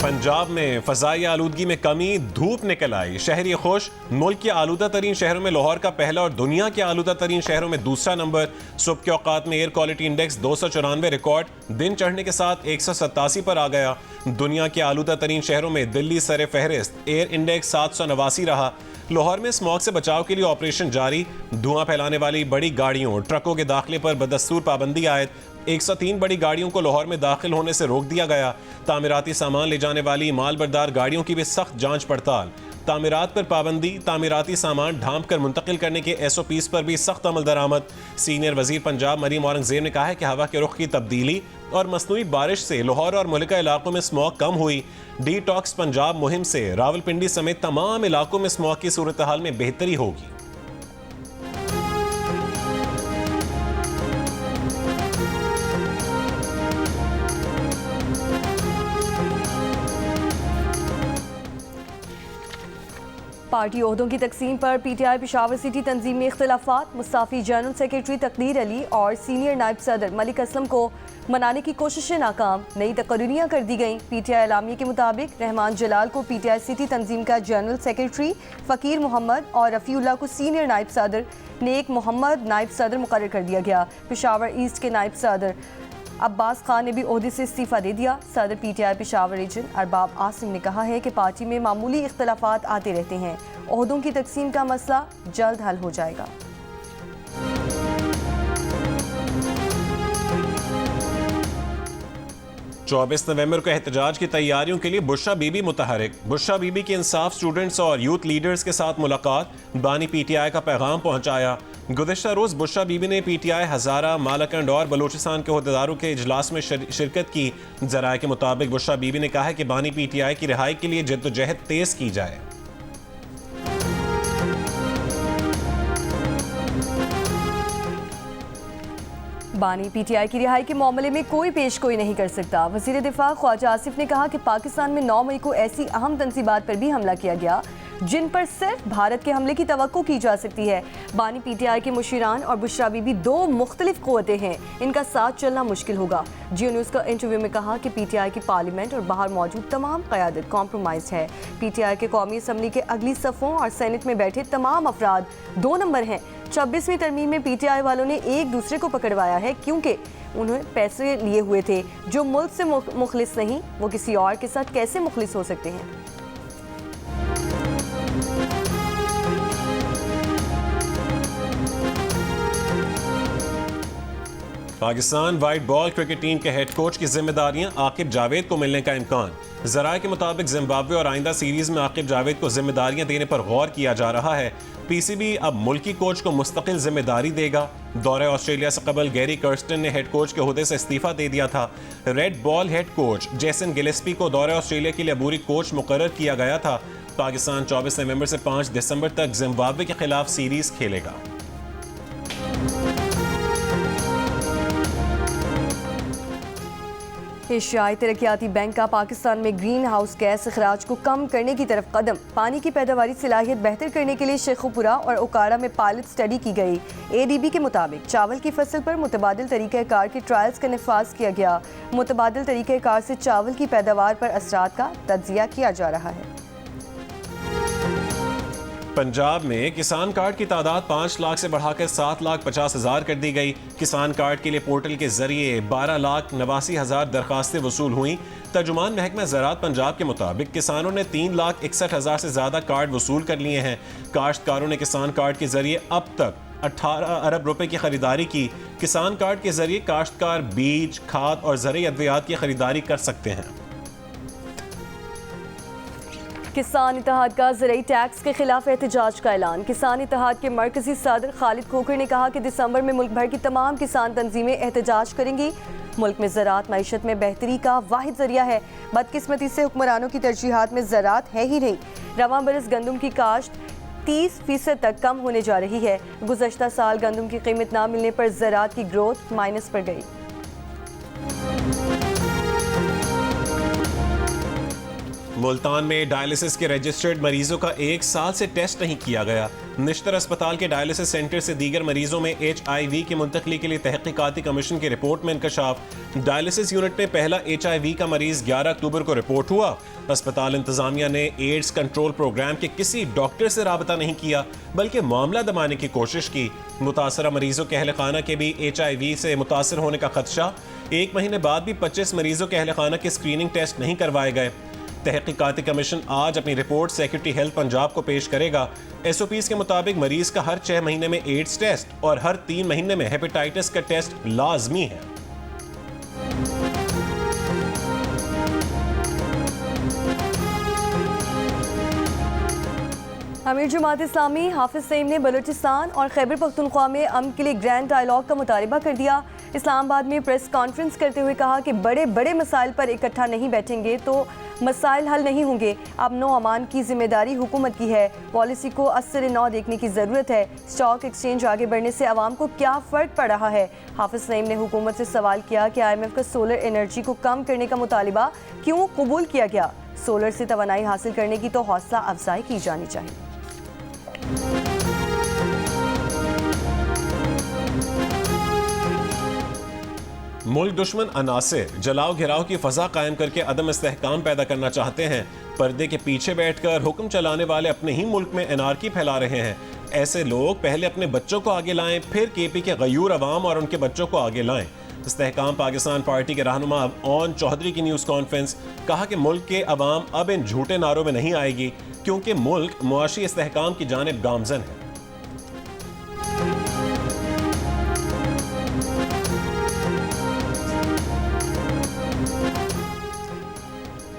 पंजाब में फजाई आलूदगी में कमी, धूप निकल आई, शहरी खुश। मुल्क के आलूदा तरीन शहरों में लाहौर का पहला और दुनिया के आलूदा तरीन शहरों में दूसरा नंबर। सुबह के औकात में एयर क्वालिटी इंडेक्स 294 रिकॉर्ड, दिन चढ़ने के साथ 187 पर आ गया। दुनिया के आलूदा तरीन शहरों में दिल्ली सर फहरिस्त, एयर इंडेक्स 789 रहा। लाहौर में स्मॉग से बचाव के लिए ऑपरेशन जारी, धुआं फैलाने वाली बड़ी गाड़ियों ट्रकों के दाखिले पर बदस्तूर पाबंदी आयद। 103 बड़ी गाड़ियों को लाहौर में दाखिल होने से रोक दिया गया। तामीराती सामान ले जाने वाली मालबरदार गाड़ियों की भी सख्त जांच पड़ताल। तामीरात पर पाबंदी, तामीराती सामान ढांप कर मुंतकिल करने के SOPs पर भी सख्त अमल दरामद। सीनियर वजीर पंजाब मरीम औरंगजेब ने कहा है कि हवा के रुख की तब्दीली और मसनूई बारिश से लाहौर और मुल्का इलाकों में स्मॉग कम हुई। डिटॉक्स पंजाब मुहिम से रावलपिंडी समेत तमाम इलाकों में स्मॉग की सूरत हाल में बेहतरी होगी। पार्टी ओहदों की तकसीम पर PTI पेशावर सिटी तंजीम में इख्तिलाफात। मुस्ताफी जनरल सेक्रेटरी तकदीर अली और सीनियर नायब सदर मलिक असलम को मनाने की कोशिशें नाकाम, नई तकरीरियाँ कर दी गईं। PTI एलामिया के मुताबिक रहमान जलाल को PTI सिटी तंजीम का जनरल सेक्रेटरी, फ़कीर मोहम्मद और रफ़ीउल्लाह को सीनियर नायब सदर, नेक मोहम्मद नायब सदर मुकर्रर कर दिया गया। पेशावर ईस्ट के नायब सदर अब्बास खान ने भी ओहदे से इस्तीफ़ा दे दिया। सदर PTI पेशावर रीजन अरबाब आसिम ने कहा है कि पार्टी में मामूली इख्तिलाफात आते रहते हैं, ओहदों की तकसीम का मसला जल्द हल हो जाएगा। चौबीस नवंबर को एहतजाज की तैयारियों के लिए बुशरा बीबी मुतहरिक। बुशरा बीबी की इंसाफ स्टूडेंट्स और यूथ लीडर्स के साथ मुलाकात, बानी PTI का पैगाम पहुंचाया। गुज़िश्ता रोज़ बुशरा बीबी ने PTI हज़ारा, मालाकंड और बलूचिस्तान के अहदेदारों के इजलास में शिरकत की। ज़राए के मुताबिक बुशरा बीबी ने कहा है कि बानी PTI की रिहाई के लिए जद्दोजहद तेज़ की जाए। बानी PTI की रिहाई के मामले में कोई पेशगोई नहीं कर सकता। वज़ीर दिफा ख्वाजा आसिफ ने कहा कि पाकिस्तान में 9 मई को ऐसी अहम तंसीबात पर भी हमला किया गया जिन पर सिर्फ भारत के हमले की तवक्को की जा सकती है। बानी PTI के मुशीरान और बुशरा बीबी दो मुख्तलिफ क़ुव्वतें हैं, इनका साथ चलना मुश्किल होगा। जियो न्यूज़ का इंटरव्यू में कहा कि PTI की पार्लियामेंट और बाहर मौजूद तमाम क़यादत कॉम्प्रोमाइज़ है। PTI के कौमी असम्बली के अगली सफ़ों और सेनेट में बैठे तमाम अफराद 2 नंबर हैं। 26वीं तरमीम में PTI वालों ने एक दूसरे को पकड़वाया है क्योंकि उन्हें पैसे लिए हुए थे। जो मुल्क से मुखलिस नहीं, वो किसी और के साथ कैसे मुखलिस हो सकते हैं। Pakistan white ball cricket team के हेड कोच की जिम्मेदारियां आकिब जावेद को मिलने का इम्कान। ज़राए के मुताबिक जिम्बाब्वे और आइंदा सीरीज में आकिब जावेद को जिम्मेदारियां देने पर गौर किया जा रहा है। PCB अब मुल्की कोच को मुस्तकिल जिम्मेदारी देगा। दौरे ऑस्ट्रेलिया से कबल गैरी कर्स्टन ने हेड कोच के ओहदे से इस्तीफा दे दिया था। Red ball head coach Jason Gillespie को दौरे ऑस्ट्रेलिया के लिए अबूरी कोच मुकर्रर किया गया था। पाकिस्तान 24 नवंबर से 5 दिसंबर तक जिम्बाब्वे के खिलाफ सीरीज खेलेगा। एशियाई तरक्याती बैंक का पाकिस्तान में ग्रीन हाउस गैस अखराज को कम करने की तरफ कदम। पानी की पैदावारी सलाहियत बेहतर करने के लिए शेखुपुरा और ओकारा में पायलट स्टडी की गई। ADB के मुताबिक चावल की फसल पर मुतबादिल तरीक़ाकार के ट्रायल्स का नफाज किया गया। मुतबादिल तरीक़ाकार से चावल की पैदावार पर असरात का तज्जिया किया जा रहा है। पंजाब में किसान कार्ड की तादाद 5 लाख से बढ़ाकर 7,50,000 कर दी गई। किसान कार्ड के लिए पोर्टल के जरिए 12,89,000 दरखास्तें वसूल हुई। तर्जुमान महकमा ज़राअत पंजाब के मुताबिक किसानों ने 3,61,000 से ज़्यादा कार्ड वसूल कर लिए हैं। काश्तकारों ने किसान कार्ड के जरिए अब तक 18 अरब रुपए की खरीदारी की। किसान कार्ड के जरिए काश्तकार बीज, खाद और ज़रूरी अद्वियात की खरीदारी कर सकते हैं। किसान इत्तेहाद का ज़रूरी टैक्स के खिलाफ एहतजाज का ऐलान। किसान इत्तेहाद के मरकजी सदर खालिद खोखर ने कहा कि दिसंबर में मुल्क भर की तमाम किसान तंजीमें एहतजाज करेंगी। मुल्क में ज़राअत मईशत में बेहतरी का वाहिद जरिया है। बदकिस्मती से हुक्मरानों की तरजीहात में ज़राअत है ही नहीं। रवां बरस गंदम की काश्त 30% तक कम होने जा रही है। गुज़श्ता साल गंदम की कीमत ना मिलने पर ज़राअत की ग्रोथ माइनस पर गई। मुल्तान में डायलिसिस के रजिस्टर्ड मरीजों का 1 साल से टेस्ट नहीं किया गया। निश्तर अस्पताल के डायलिसिस सेंटर से दीगर मरीजों में HIV की मुंतकली के लिए तहकीकाती कमीशन की रिपोर्ट में इंकशाफ। डायलिसिस यूनिट में पहला HIV का मरीज 11 अक्टूबर को रिपोर्ट हुआ। अस्पताल इंतजामिया ने एड्स कंट्रोल प्रोग्राम के किसी डॉक्टर से राबता नहीं किया, बल्कि मामला दबाने की कोशिश की। मुतासरा मरीजों के अहल खाना के भी HIV से मुतासर होने का खदशा। 1 महीने बाद भी 25 मरीजों के अहल खाना के स्क्रीनिंग टेस्ट नहीं करवाए गए। तहकीकाती कमीशन आज अपनी रिपोर्ट सेक्रेटरी हेल्थ पंजाब को पेश करेगा। SOPs के मुताबिक मरीज का हर 6 महीने में एड्स टेस्ट और हर 3 महीने में हेपेटाइटिस का टेस्ट लाजमी है। अमीर जमात इस्लामी हाफिज सईद ने बलूचिस्तान और खैबर पख्तूनख्वा में अमन के लिए ग्रैंड डायलॉग का मुतालबा कर दिया। इस्लामाबाद में प्रेस कॉन्फ्रेंस करते हुए कहा कि बड़े बड़े मसाइल पर इकट्ठा नहीं बैठेंगे तो मसाइल हल नहीं होंगे। अब नो अमान की जिम्मेदारी हुकूमत की है। पॉलिसी को असर नौ देखने की ज़रूरत है। स्टॉक एक्सचेंज आगे बढ़ने से आवाम को क्या फ़र्क पड़ रहा है। हाफिज सईद ने हुकूमत से सवाल किया कि IMF का सोलर एनर्जी को कम करने का मुतालबा क्यों कबूल किया गया। सोलर से तवानाई हासिल करने की तो हौसला अफजाई की जानी चाहिए। मुल्क दुश्मन अनासिर जलाओ घिराव की फजा कायम करके अदम इस्तेहकाम पैदा करना चाहते हैं। पर्दे के पीछे बैठकर हुक्म चलाने वाले अपने ही मुल्क में एनार्की फैला रहे हैं। ऐसे लोग पहले अपने बच्चों को आगे लाएं, फिर KP के गयूर अवाम और उनके बच्चों को आगे लाएं। इस्तेहकाम पाकिस्तान पार्टी के रहनुमा ओन चौधरी की न्यूज़ कॉन्फ्रेंस। कहा कि मुल्क के अवाम अब इन झूठे नारों में नहीं आएगी, क्योंकि मुल्क मुआशी इस्तेहकाम की जानिब गामजन है।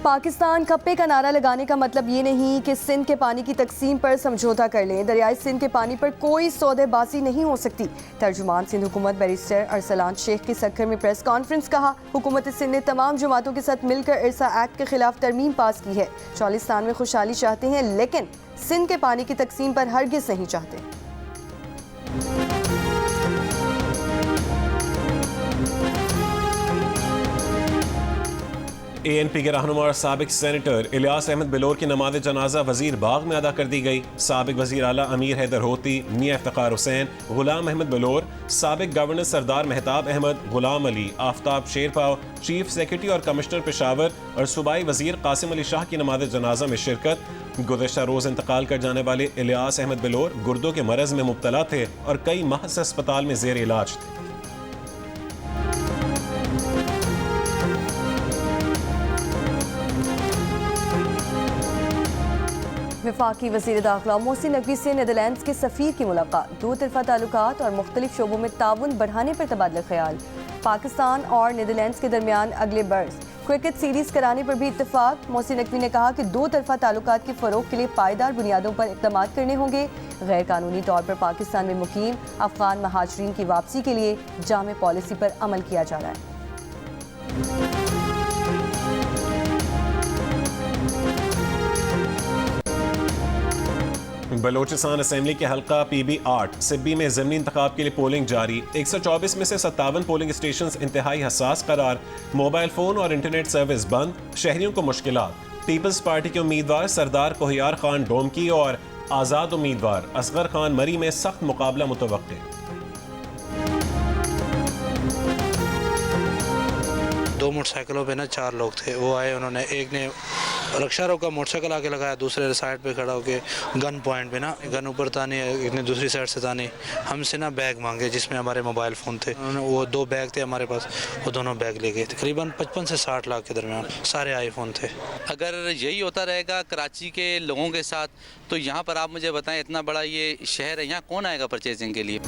पाकिस्तान खप्पे का नारा लगाने का मतलब ये नहीं कि सिंध के पानी की तकसीम पर समझौता कर लें। दरियाई सिंध के पानी पर कोई सौदेबाजी नहीं हो सकती। तर्जुमान सिंध हुकूमत बैरिस्टर अरसलान शेख की सक्खर में प्रेस कॉन्फ्रेंस। कहा हुकूमत सिंध ने तमाम जमातों के साथ मिलकर इरसा एक्ट के खिलाफ तरमीम पास की है। चालिस्तान में खुशहाली चाहते हैं, लेकिन सिंध के पानी की तकसीम पर हरगिज नहीं चाहते। ANP के रहनुमा और साबिक सेनेटर इलियास अहमद बिलोर की नमाज जनाजा वजीर बाग में अदा कर दी गई। साबिक वजीर आला अमीर हैदर होती, मियां इफ्तिखार हुसैन, गुलाम अहमद बिलोर, साबिक गवर्नर सरदार मेहताब अहमद, गुलाम अली, आफ्ताब शेरपाव, चीफ सेक्रेटरी और कमिश्नर पेशावर और सूबाई वजीर कासिम अली शाह की नमाज जनाजा में शिरकत। गुज़श्ता रोज़ इंतकाल कर जाने वाले इलियास अहमद बिलोर गुर्दों के मरज़ में मुब्तला थे और कई माह से अस्पताल में ज़ेर इलाज थे। वफाकी वज़ीर दाखिला मोहसिन नकवी से नीदरलैंड्स के सफ़ीर की मुलाकात। दो तरफ़ा ताल्लुकात और मुख्तलिफ शोबों में ताउन बढ़ाने पर तबादला ख्याल। पाकिस्तान और नीदरलैंड्स के दरमियान अगले बरस क्रिकेट सीरीज़ कराने पर भी इत्तेफाक। मोहसिन नकवी ने कहा कि दो तरफ़ा ताल्लुकात के फ़रोग़ के लिए पायदार बुनियादों पर इक़दाम करने होंगे। गैर कानूनी तौर पर पाकिस्तान में मुकीम अफ़गान महाजरीन की वापसी के लिए जामे पॉलिसी पर अमल किया जा रहा है। बलोचिस्तान असेंबली के हल्का PB 8 सिब्बी में ज़मीनी इंतखाब के लिए पोलिंग जारी। 124 में से 57 पोलिंग स्टेशन इंतहाई हसास करार। मोबाइल फ़ोन और इंटरनेट सर्विस बंद, शहरियों को मुश्किलात। पीपल्स पार्टी के उम्मीदवार सरदार कोहियार खान डोमकी और आज़ाद उम्मीदवार असगर खान मरी में सख्त मुकाबला मुतवक्के। दो मोटरसाइकिलों पे ना 4 लोग थे, वो आए, उन्होंने एक ने रक्षा रोका, मोटरसाइकिल आके लगाया, दूसरे साइड पे खड़ा होके गन पॉइंट पे ना गन ऊपर तानी, एक ने दूसरी साइड से तानी, हमसे ना बैग मांगे जिसमें हमारे मोबाइल फ़ोन थे। उन्होंने वो 2 बैग थे हमारे पास, वो दोनों बैग ले गए। तकरीबन 55 से 60 लाख के दरमियान सारे आईफोन थे। अगर यही होता रहेगा कराची के लोगों के साथ, तो यहाँ पर आप मुझे बताएं, इतना बड़ा ये शहर है, यहाँ कौन आएगा परचेजिंग के लिए।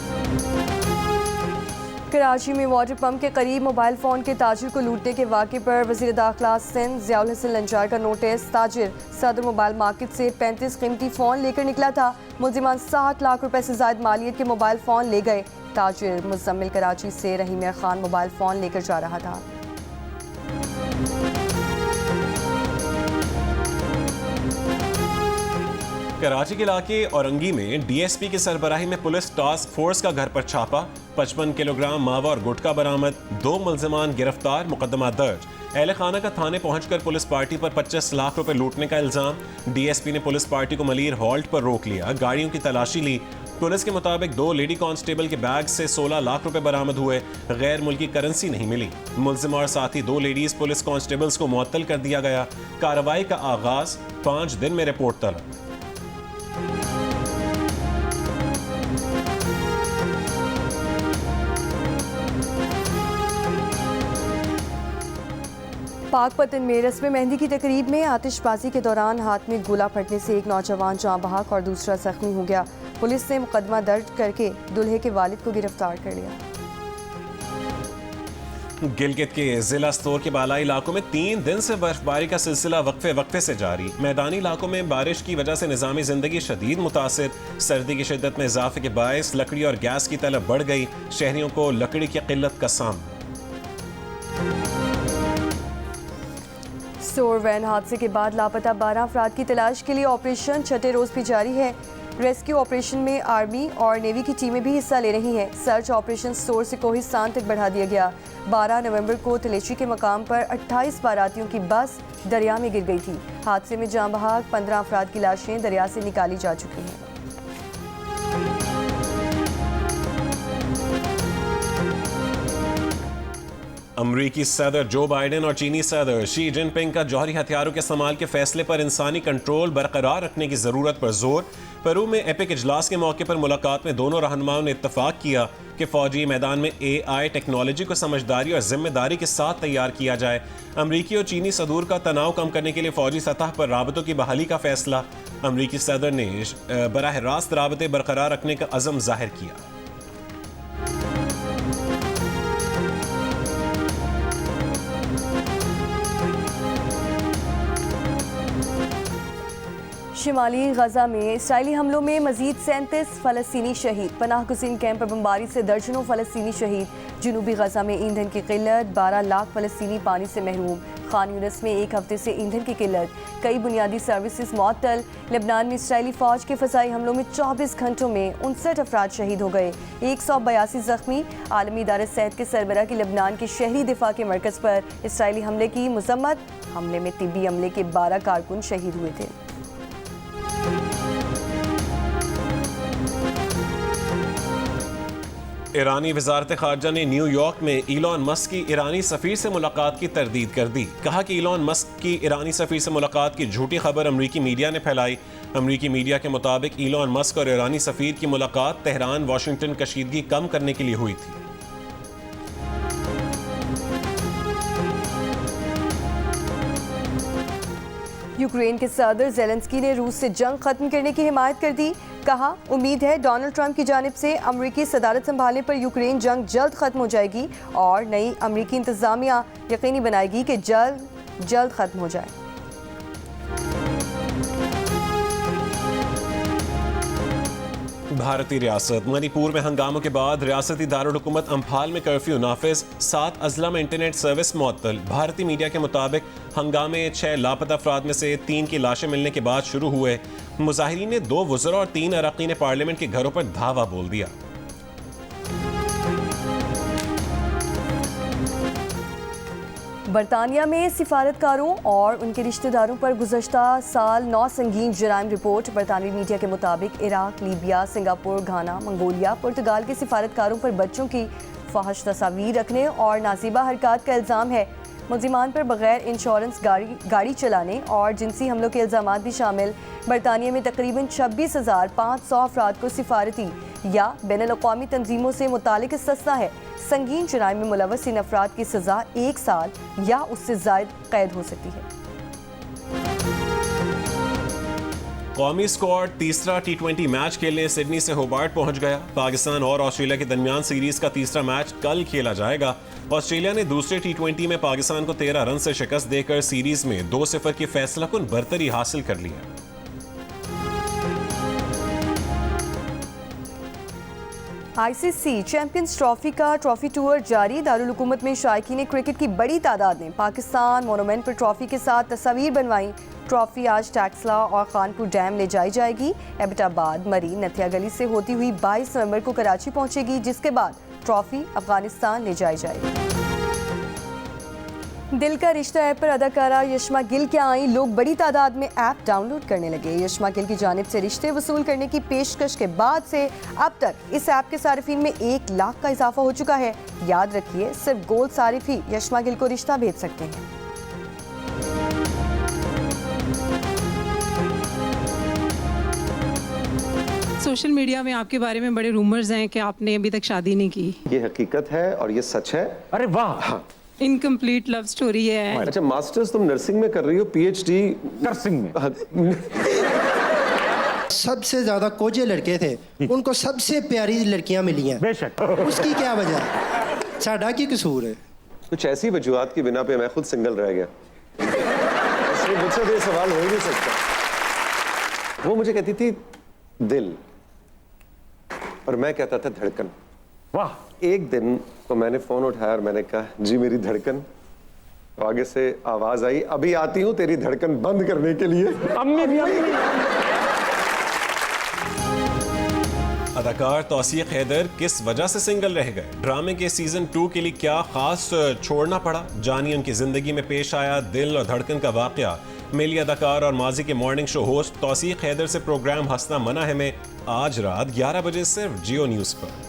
कराची में वाटर पंप के करीब मोबाइल फ़ोन के ताजिर को लूटने के वाक़े पर वज़ीर दाखिला सिंध ज़ियाउल हसन लंजार का नोटिस। ताजिर सदर मोबाइल मार्केट से 35 कीमती फ़ोन लेकर निकला था। मुलजिमान 60 लाख रुपए से ज़ायद मालियत के मोबाइल फ़ोन ले गए। ताजिर मुज़म्मिल कराची से रहीम खान मोबाइल फ़ोन लेकर जा रहा था। कराची के इलाके औरंगी में DSP की सरबराही में पुलिस टास्क फोर्स का घर पर छापा। 55 किलोग्राम मावा और गुटखा बरामद। 2 मुल्जिमान गिरफ्तार, मुकदमा दर्ज। अहले खाना का थाने पहुंचकर पुलिस पार्टी पर 25 लाख रुपए लूटने का इल्जाम। डीएसपी ने पुलिस पार्टी को मलीर हॉल्ट पर रोक लिया, गाड़ियों की तलाशी ली। पुलिस के मुताबिक 2 लेडी कांस्टेबल के बैग से 16 लाख रुपए बरामद हुए। गैर मुल्की करेंसी नहीं मिली। मुल्जिम और साथ ही 2 लेडीज पुलिस कांस्टेबल्स को मुअत्तल कर दिया गया। कार्रवाई का आगाज 5 दिन में रिपोर्ट तलब। पाकपतन में रस्म मेहंदी की तकरीब में आतिशबाजी के दौरान हाथ में गोला फटने से एक नौजवान जाँ बहक और दूसरा जख्मी हो गया। पुलिस ने मुकदमा दर्ज करके दुल्हे के वालिद को गिरफ्तार कर लिया। गिलगित के जिला स्तोर के बालाई इलाकों में 3 दिन से बर्फबारी का सिलसिला वक्फे से जारी। मैदानी इलाकों में बारिश की वजह से निज़ामी जिंदगी शदीद मुतासिर। सर्दी की शिद्दत में इजाफे के बायस लकड़ी और गैस की तलब बढ़ गई। शहरियों को लकड़ी की किल्लत का सामना। स्टोर वैन हादसे के बाद लापता 12 अफराद की तलाश के लिए ऑपरेशन छठे रोज भी जारी है। रेस्क्यू ऑपरेशन में आर्मी और नेवी की टीमें भी हिस्सा ले रही हैं। सर्च ऑपरेशन स्टोर से कोहिस्तान तक बढ़ा दिया गया। 12 नवंबर को तलेशी के मकाम पर 28 बारातियों की बस दरिया में गिर गई थी। हादसे में जाँ बहक 15 अफराद की लाशें दरिया से निकाली जा चुकी हैं। अमरीकी सदर जो बाइडेन और चीनी सदर शी जिनपिंग का जौहरी हथियारों के इस्तेमाल के फैसले पर इंसानी कंट्रोल बरकरार रखने की जरूरत पर जोर। पेरू में एपिक इजलास के मौके पर मुलाकात में दोनों रहनुमाओं ने इत्तफाक किया कि फौजी मैदान में AI टेक्नोलॉजी को समझदारी और जिम्मेदारी के साथ तैयार किया जाए। अमरीकी और चीनी सदूर का तनाव कम करने के लिए फौजी सतह पर राबतों की बहाली का फैसला। अमरीकी सदर ने बराह रास्त राबते बरकरार रखने का अज़म जाहिर किया। शिमाली गजा में इसराइली हमलों में मजीद 37 फ़लस्तीनी शहीद। पनाह गुज़ीन कैंप पर बमबारी से दर्जनों फ़लस्तीनी शहीद। जनूबी गजा में ईंधन की किल्लत, 12 लाख फ़लस्तीनी पानी से महरूम। खान यूनिस में 1 हफ्ते से ईंधन की किल्लत, कई बुनियादी सर्विसेज मुअत्तल। लेबनान में इसराइली फ़ौज के फ़ज़ाई हमलों में 24 घंटों में 59 अफराद शहीद हो गए, 182 ज़ख्मी। आलमी इदारे सेहत के सरबराह की लेबनान के शहरी दिफा के मरकज़ पर इसराइली हमले की मज़म्मत। हमले में तिब्बी अमले के 12 कारकुन शहीद हुए थे। ईरानी वजारत खारजा ने न्यूयॉर्क में इलॉन मस्क की ईरानी सफ़ीर से मुलाकात की तरदीद कर दी। कहा कि इलॉन मस्क की ईरानी सफ़ीर से मुलाकात की झूठी खबर अमरीकी मीडिया ने फैलाई। अमरीकी मीडिया के मुताबिक इलॉन मस्क और ईरानी सफ़ीर की मुलाकात तेहरान वाशिंगटन कशीदगी कम करने के लिए हुई थी। यूक्रेन के सदर ज़ेलेंस्की ने रूस से जंग खत्म करने की हिमायत कर दी। कहा, उम्मीद है डोनाल्ड ट्रंप की जानिब से अमरीकी सदारत संभालने पर यूक्रेन जंग जल्द खत्म हो जाएगी और नई अमरीकी इंतजामिया यकीनी बनाएगी कि जल्द खत्म हो जाए। भारतीय रियासत मणिपुर में हंगामों के बाद रियासती दारुल हुकूमत अम्फाल में कर्फ्यू नाफिज, 7 अजला में इंटरनेट सर्विस मुअत्तल। भारतीय मीडिया के मुताबिक हंगामे 6 लापता अफराद में से 3 की लाशें मिलने के बाद शुरू हुए। मुजाहिरीन ने 2 वज़रा और 3 अरकान पार्लियामेंट के घरों पर धावा बोल दिया। बरतानिया में सिफारतकारों और उनके रिश्तेदारों पर गुज़श्ता साल 9 संगीन जराइम रिपोर्ट। बरतानवी मीडिया के मुताबिक इराक, लीबिया, सिंगापुर, घाना, मंगोलिया, पुर्तगाल के सिफारतकारों पर बच्चों की फहश तस्वीर रखने और नाजीबा हरकत का इल्ज़ाम है। मुल्जिमान पर बगैर इंश्योरेंस गाड़ी चलाने और जिनसी हमलों के इल्ज़ामात भी शामिल। बरतानिया में तकरीबन 26,500 अफराद को सिफारती या बैनुल-अक़वामी तंजीमों से मुतालिक सस्ता है। संगीन जराइम में मुलव्वस इन अफराद की सज़ा 1 साल या उससे ज़ायद कैद हो सकती है। कौमी स्क्वाड तीसरा T20 मैच खेलने सिडनी से होबार्ट पहुंच गया। पाकिस्तान और ऑस्ट्रेलिया के दरमियान सीरीज का तीसरा मैच कल खेला जाएगा। ऑस्ट्रेलिया ने दूसरे T20 में पाकिस्तान को 13 रन से शिकस्त देकर सीरीज में 2-0 की फैसलाकुन बरतरी हासिल कर ली है। ICC चैंपियंस ट्रॉफी का ट्रॉफी टूर जारी। दारुल हुकूमत में शायकीन क्रिकेट की बड़ी तादाद ने पाकिस्तान मोनूमेंट पर ट्रॉफी के साथ तस्वीर बनवाई। ट्रॉफी आज टैक्सला और खानपुर डैम ले जाई जाएगी। एबटाबाद, मरी, नथिया गली से होती हुई 22 नवंबर को कराची पहुंचेगी, जिसके बाद ट्रॉफी अफगानिस्तान ले जाई जाएगी। दिल का रिश्ता ऐप पर अदाकारा यशमा गिल क्या आई, लोग बड़ी तादाद में ऐप डाउनलोड करने लगे। यशमा गिल की जानिब से रिश्ते वसूल करने की पेशकश के बाद से अब तक इस ऐप के सारिफिन में 1 लाख का इजाफा हो चुका है। याद रखिए, सिर्फ गोल्ड सारिफ ही यशमा गिल को रिश्ता भेज सकते हैं। सोशल मीडिया में आपके बारे में बड़े रूमर्स हैं कि आपने अभी तक शादी नहीं की। ये हकीकत है और ये सच है। अरे वाह, इनकम्प्लीट लव स्टोरी है। अच्छा, मास्टर्स तुम नर्सिंग में कर रही हो, पीएचडी नर्सिंग में। सबसे ज्यादा कोजे लड़के थे, उनको सबसे प्यारी लड़कियां मिली हैं। बेशक। उसकी क्या वजह है? साडा की कसूर है। कुछ ऐसी वजूहात की बिना पे मैं खुद सिंगल रह गया। इसलिए मुझसे ये सवाल हो ही नहीं सकता। वो मुझे कहती थी दिल और मैं कहता था धड़कन। वाह। एक दिन तो मैंने फोन उठाया और मैंने कहा, जी मेरी धड़कन। तो आगे से आवाज आई, अभी आती हूं तेरी धड़कन बंद करने के लिए। अम्मी भी अदाकार तौसीक हैदर किस वजह से सिंगल रह गए? ड्रामे के सीजन 2 के लिए क्या खास छोड़ना पड़ा? जानिए उनकी जिंदगी में पेश आया दिल और धड़कन का वाकया। मेली अदाकार और माजी के मॉर्निंग शो होस्ट तौसीक हैदर से प्रोग्राम हंसना मना है में आज रात 11 बजे सिर्फ जियो न्यूज़ पर।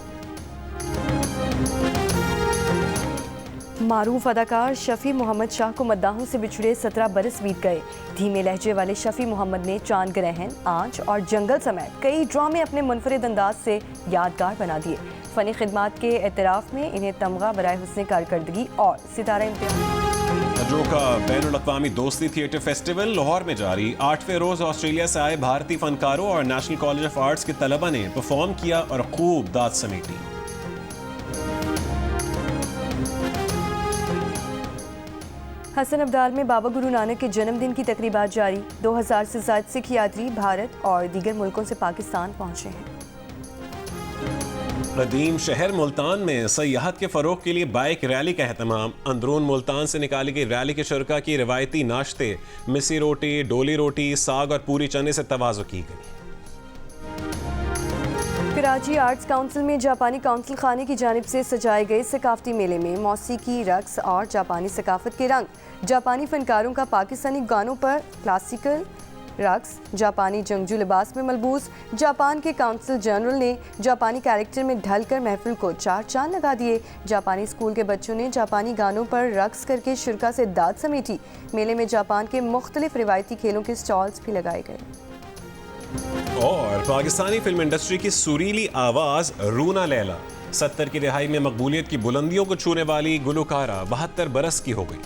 मारूफ अदाकार शफी मोहम्मद शाह को मद्दाहों से बिछड़े 17 बरस बीत गए। धीमे लहजे वाले शफी मोहम्मद ने चांद ग्रहण, आंच और जंगल समेत कई ड्रामे अपने मुनफरिद अंदाज से यादगार बना दिए। फनी खिदमात के एतराफ़ में इन्हें तमगा बराए हुस्न कारकर्दगी और सितारा इम्तियाज़। अजोका बैनुल-अक़वामी दोस्ती थिएटर फेस्टिवल लाहौर में जारी। 8वें रोज ऑस्ट्रेलिया से आए भारतीय फनकारों और नेशनल कॉलेज ऑफ आर्ट्स के तलबा ने परफॉर्म किया और खूब दाद समेटी। हसन अब्दाल में बाबा गुरु नानक के जन्मदिन की तकरीबात जारी। 2000 से ज़ायद सिख यात्री भारत और दीगर मुल्कों से पाकिस्तान पहुंचे हैं। कदीम शहर मुल्तान में सयाहत के फ़रोग के लिए बाइक रैली का एहतमाम। अंदरून मुल्तान से निकाली गई रैली के शुरका की रिवायती नाश्ते मिस्सी रोटी, डोली रोटी, साग और पूरी चने से तवाज़ु की गई। कराची आर्ट्स काउंसिल में जापानी काउंसिल खाने की जानिब से सजाए गए सकाफती मेले में मौसीकी, रक्स और जापानी सकाफत के रंग। जापानी फनकारों का पाकिस्तानी गानों पर क्लासिकल रक्स, जापानी जंगजू लिबास में मलबूस। जापान के काउंसिल जनरल ने जापानी कैरेक्टर में ढलकर महफिल को 4 चांद लगा दिए। जापानी स्कूल के बच्चों ने जापानी गानों पर रक्स करके शुरका से दाद समेटी। मेले में जापान के मुख्तलिफ रिवायती खेलों के स्टॉल्स भी लगाए गए। और पाकिस्तानी फिल्म इंडस्ट्री की सुरीली आवाज़ रूना लैला 70 की रिहाई में मकबूलियत की बुलंदियों को छूने वाली गुलकारा 72 बरस की हो गई।